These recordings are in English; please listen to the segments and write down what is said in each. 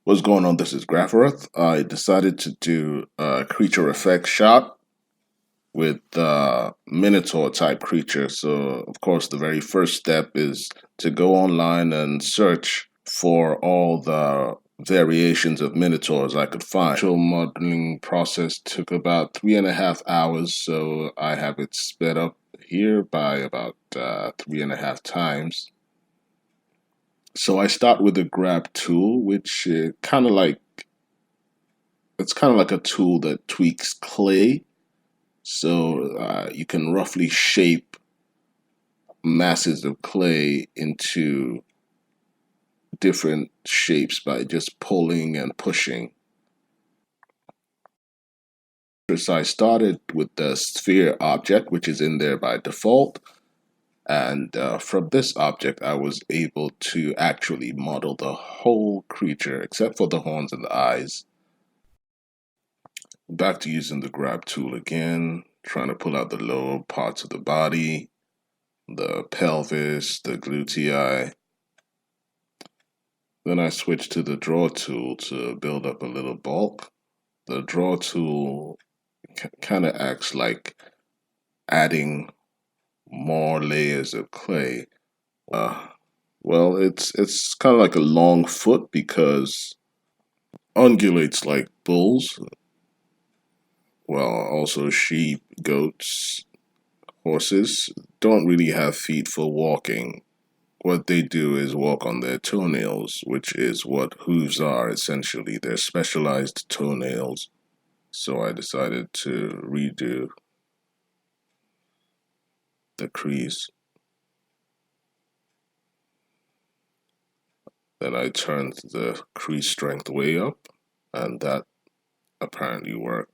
What's going on? This is Graphiroth. I decided to do a creature effect shot with Minotaur type creature. So, of course, the very first step is to go online and search for all the variations of Minotaurs I could find. The actual modeling process took about 3.5 hours, so I have it sped up here by about 3.5 times. So I start with the grab tool, which it's kind of like a tool that tweaks clay. So you can roughly shape masses of clay into different shapes by just pulling and pushing. So I started with the sphere object, which is in there by default. And from this object, I was able to actually model the whole creature, except for the horns and the eyes. Back to using the grab tool again, trying to pull out the lower parts of the body, the pelvis, the glutei. Then I switch to the draw tool to build up a little bulk. The draw tool kind of acts like adding more layers of clay. Well, it's kind of like a long foot because ungulates like bulls. Well, also sheep, goats, horses don't really have feet for walking. What they do is walk on their toenails, which is what hooves are essentially. They're specialized toenails. So I decided to redo the crease. Then I turned the crease strength way up, and that apparently worked.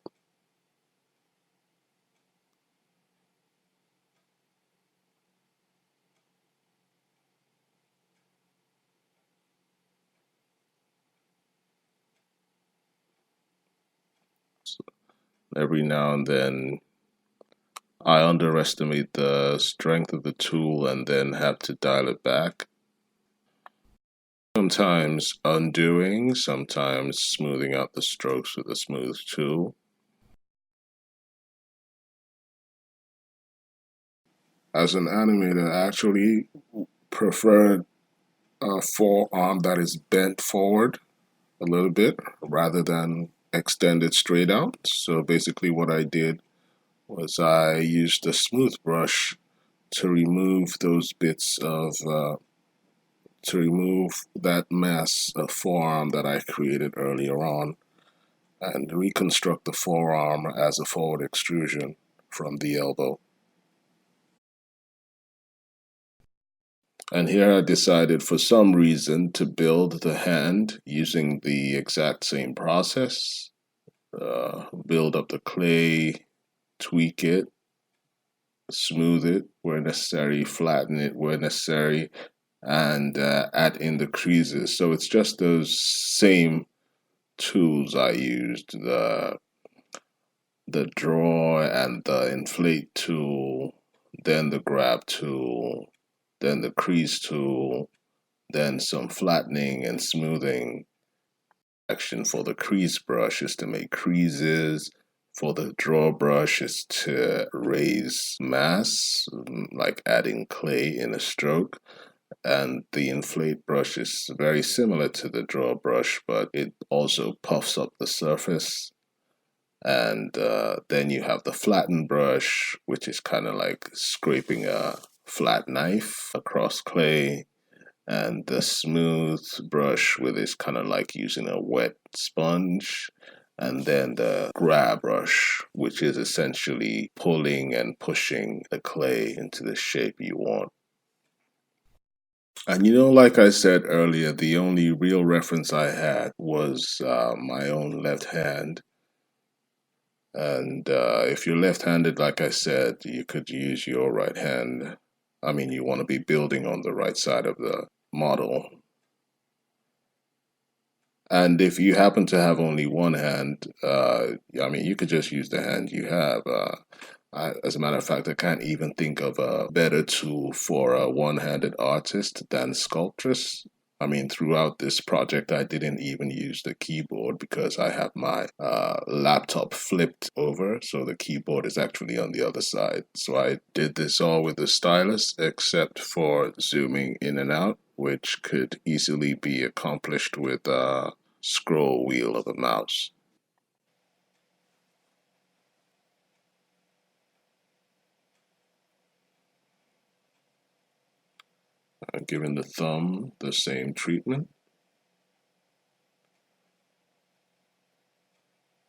So every now and then I underestimate the strength of the tool and then have to dial it back. Sometimes undoing, sometimes smoothing out the strokes with a smooth tool. As an animator, I actually prefer a forearm that is bent forward a little bit rather than extended straight out. So basically what I did was I used a smooth brush to remove those bits of to remove that mass of forearm that I created earlier on and reconstruct the forearm as a forward extrusion from the elbow. And here I decided for some reason to build the hand using the exact same process. Build up the clay, tweak it, smooth it where necessary, flatten it where necessary, and add in the creases. So it's just those same tools I used, the draw and the inflate tool, then the grab tool, then the crease tool, then some flattening and smoothing. Action for the crease brush is to make creases. For the draw brush is to raise mass, like adding clay in a stroke. And the inflate brush is very similar to the draw brush, but it also puffs up the surface. And then you have the flatten brush, which is kind of like scraping a flat knife across clay. And the smooth brush, with is kind of like using a wet sponge. And then the grab brush, which is essentially pulling and pushing the clay into the shape you want. And like I said earlier, the only real reference I had was my own left hand. And if you're left-handed, like I said, you could use your right hand. I mean, you want to be building on the right side of the model. And if you happen to have only one hand, I mean, you could just use the hand you have. As a matter of fact, I can't even think of a better tool for a one-handed artist than Sculptris. throughout this project, I didn't even use the keyboard because I have my laptop flipped over, so the keyboard is actually on the other side. So I did this all with the stylus, except for zooming in and out, which could easily be accomplished with a scroll wheel of a mouse. Giving the thumb the same treatment.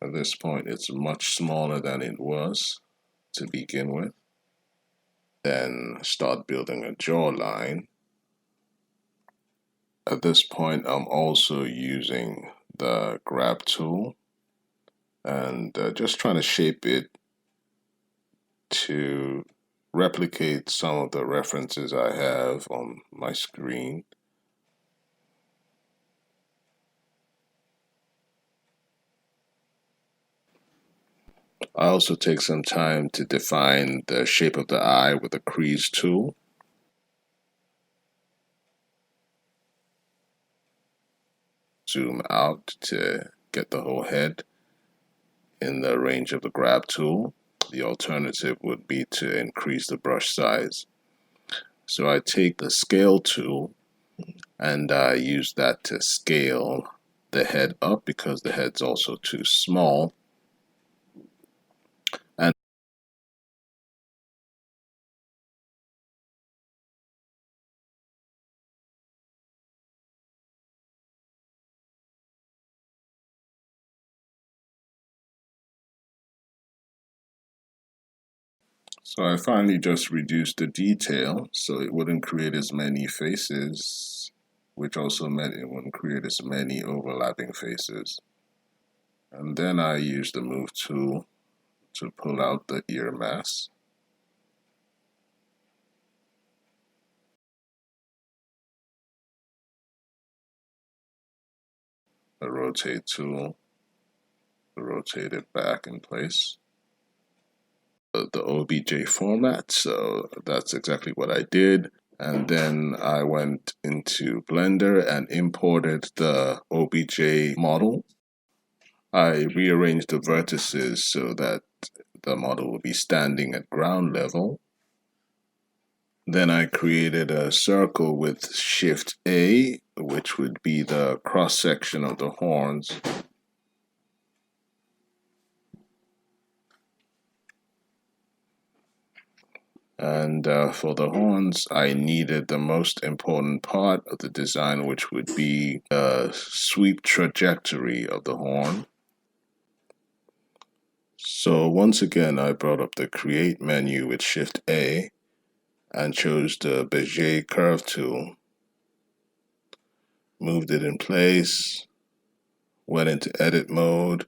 At this point, it's much smaller than it was to begin with. Then start building a jawline. At this point, I'm also using the grab tool and just trying to shape it to replicate some of the references I have on my screen. I also take some time to define the shape of the eye with the crease tool. Zoom out to get the whole head in the range of the grab tool. The alternative would be to increase the brush size. So I take the scale tool and I use that to scale the head up because the head's also too small. And so I finally just reduced the detail so it wouldn't create as many faces, which also meant it wouldn't create as many overlapping faces. And then I use the move tool to pull out the ear mask. The rotate tool to rotate it back in place. The OBJ format, so that's exactly what I did. And then I went into Blender and imported the OBJ model. I rearranged the vertices so that the model will be standing at ground level. Then I created a circle with Shift A, which would be the cross section of the horns. And for the horns, I needed the most important part of the design, which would be the sweep trajectory of the horn. So once again, I brought up the Create menu with Shift A and chose the Bezier Curve tool. Moved it in place, went into Edit mode,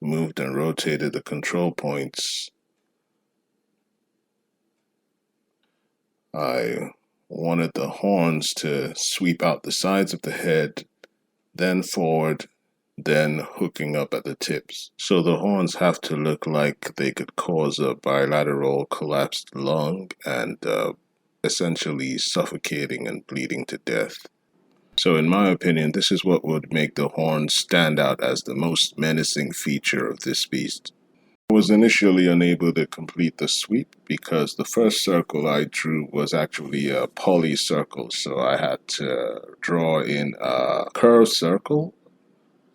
moved and rotated the control points. I wanted the horns to sweep out the sides of the head, then forward, then hooking up at the tips. So the horns have to look like they could cause a bilateral collapsed lung and essentially suffocating and bleeding to death. So in my opinion, this is what would make the horns stand out as the most menacing feature of this beast. I was initially unable to complete the sweep because the first circle I drew was actually a poly circle, so I had to draw in a curved circle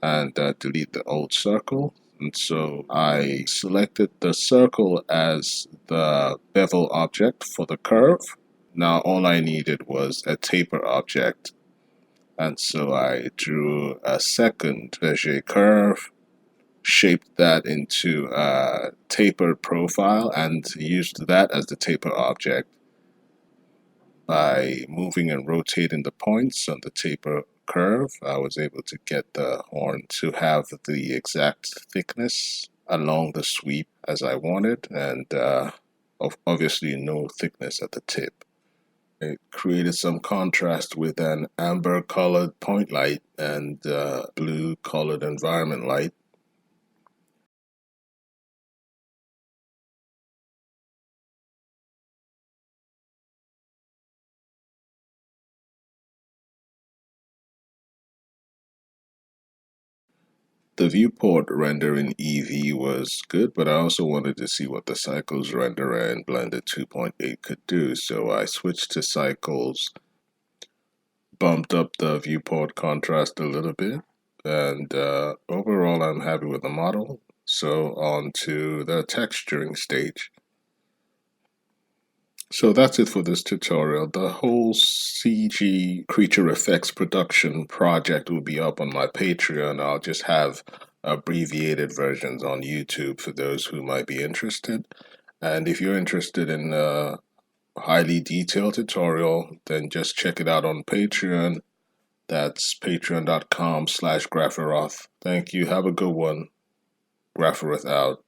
and delete the old circle. And so I selected the circle as the bevel object for the curve. Now all I needed was a taper object. And so I drew a second Bezier curve, shaped that into a tapered profile, and used that as the taper object. By moving and rotating the points on the taper curve, I was able to get the horn to have the exact thickness along the sweep as I wanted, and obviously no thickness at the tip. It created some contrast with an amber colored point light and blue colored environment light. The viewport render in Eevee was good, but I also wanted to see what the cycles renderer in Blender 2.8 could do. So I switched to cycles, bumped up the viewport contrast a little bit, and overall I'm happy with the model. So on to the texturing stage. So that's it for this tutorial. The whole CG creature effects production project will be up on my Patreon. I'll just have abbreviated versions on YouTube for those who might be interested. And if you're interested in a highly detailed tutorial, then just check it out on Patreon. That's patreon.com/Graphiroth. Thank you. Have a good one. Graphiroth out.